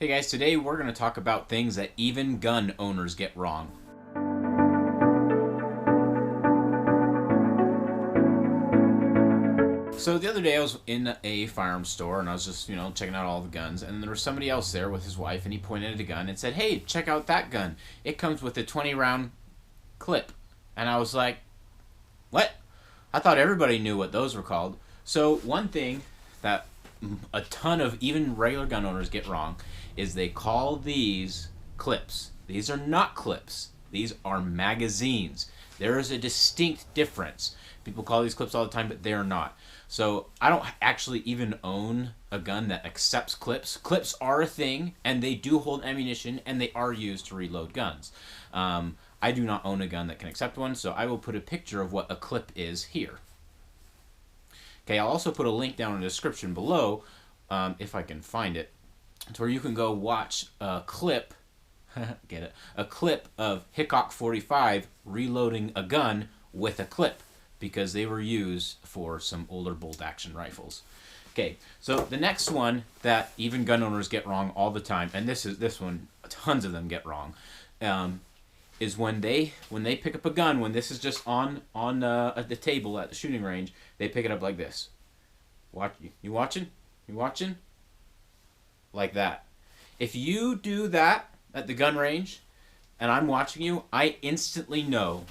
Hey guys, today we're going to talk about things that even gun owners get wrong. So the other day I was in a firearms store and I was just, checking out all the guns, and there was somebody else there with his wife, and he pointed at a gun and said, "Hey, check out that gun. It comes with a 20 round clip." And I was like, "What?" I thought everybody knew what those were called. So one thing that a ton of even regular gun owners get wrong is they call these clips. These are not clips. These are magazines. There is a distinct difference. People call these clips all the time, but they're not. So I don't actually even own a gun that accepts clips. Clips are a thing, and they do hold ammunition, and they are used to reload guns. I do not own a gun that can accept one, so I will put a picture of what a clip is here. Okay, I'll also put a link down in the description below, if I can find it, to where you can go watch a clip, get it, a clip of Hickok 45 reloading a gun with a clip, because they were used for some older bolt-action rifles. Okay, so the next one that even gun owners get wrong all the time, and this one, tons of them get wrong, is when they pick up a gun, when this is just on the table at the shooting range, they pick it up like this. You watching? You watching? Like that. If you do that at the gun range, and I'm watching you, I instantly know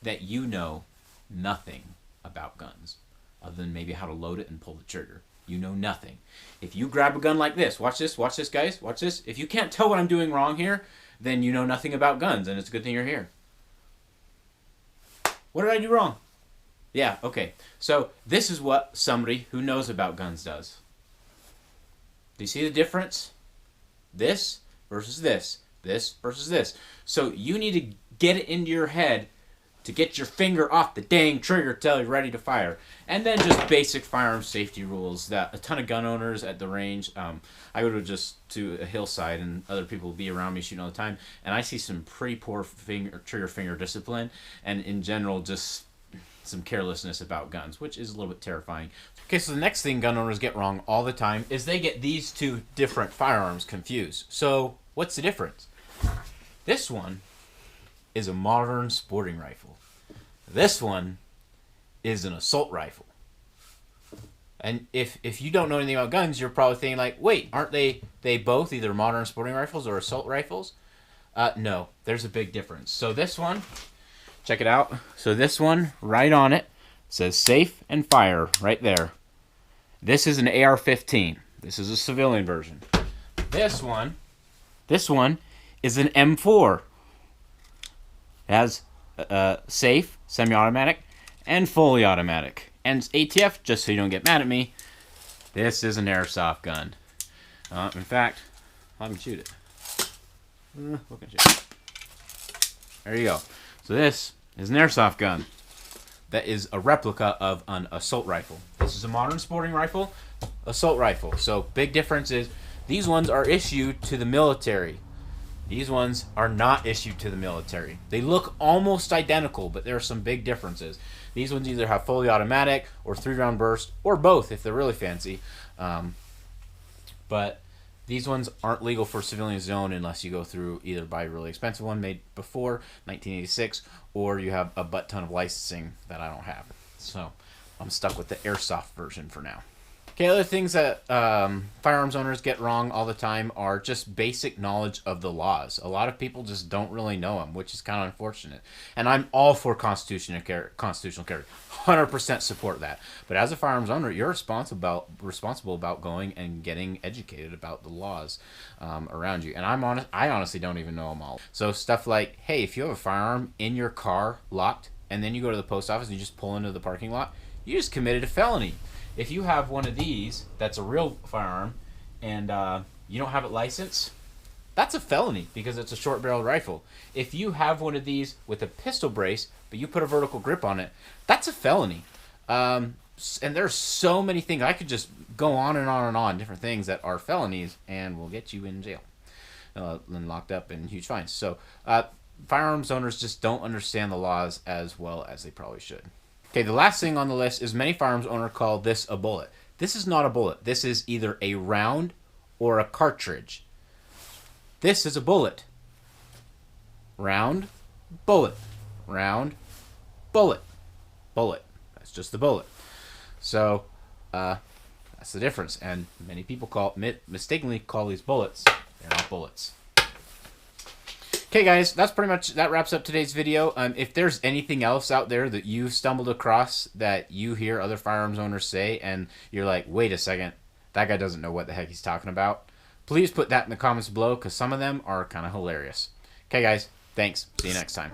that you know nothing about guns, other than maybe how to load it and pull the trigger. You know nothing. If you grab a gun like this, watch this, guys, watch this. If you can't tell what I'm doing wrong here, then you know nothing about guns, and it's a good thing you're here. What did I do wrong? Yeah, okay. So this is what somebody who knows about guns does. Do you see the difference? This versus this. This versus this. So you need to get it into your head to get your finger off the dang trigger till you're ready to fire. And then just basic firearm safety rules that a ton of gun owners at the range, I go to a hillside and other people will be around me shooting all the time, and I see some pretty poor trigger finger discipline, and in general just some carelessness about guns, which is a little bit terrifying. Okay, so the next thing gun owners get wrong all the time is they get these two different firearms confused. So what's the difference? This one is a modern sporting rifle. This one is an assault rifle. And if you don't know anything about guns, you're probably thinking like, wait, aren't they both either modern sporting rifles or assault rifles? No, there's a big difference. So this one, check it out. So this one, right on it, says safe and fire right there. This is an AR-15. This is a civilian version. This one is an M4. It has safe, semi-automatic, and fully automatic. And ATF, just so you don't get mad at me, this is an airsoft gun. In fact, let me shoot it. There you go. So this is an airsoft gun that is a replica of an assault rifle. This is a modern sporting rifle, assault rifle. So big difference is these ones are issued to the military. These ones are not issued to the military. They look almost identical, but there are some big differences. These ones either have fully automatic or 3-round burst, or both if they're really fancy. But these ones aren't legal for civilian zone unless you go through either buy a really expensive one made before 1986, or you have a butt ton of licensing that I don't have. So I'm stuck with the airsoft version for now. Okay, other things that firearms owners get wrong all the time are just basic knowledge of the laws. A lot of people just don't really know them, which is kind of unfortunate. And I'm all for constitutional carry. 100% support that. But as a firearms owner, you're responsible about going and getting educated about the laws around you. And I honestly don't even know them all. So stuff like, hey, if you have a firearm in your car locked, and then you go to the post office and you just pull into the parking lot, you just committed a felony. If you have one of these that's a real firearm and you don't have it licensed, that's a felony because it's a short-barreled rifle. If you have one of these with a pistol brace but you put a vertical grip on it, that's a felony. And there's so many things. I could just go on and on and on, different things that are felonies and will get you in jail and locked up in huge fines. So firearms owners just don't understand the laws as well as they probably should. Okay, the last thing on the list is many firearms owners call this a bullet. This is not a bullet. This is either a round or a cartridge. This is a bullet. Round, bullet. Round, bullet. Bullet. That's just the bullet. So, that's the difference. And many people mistakenly call these bullets. They're not bullets. Okay, guys, that wraps up today's video. If there's anything else out there that you've stumbled across that you hear other firearms owners say, and you're like, wait a second, that guy doesn't know what the heck he's talking about, please put that in the comments below, because some of them are kind of hilarious. Okay, guys, thanks. See you next time.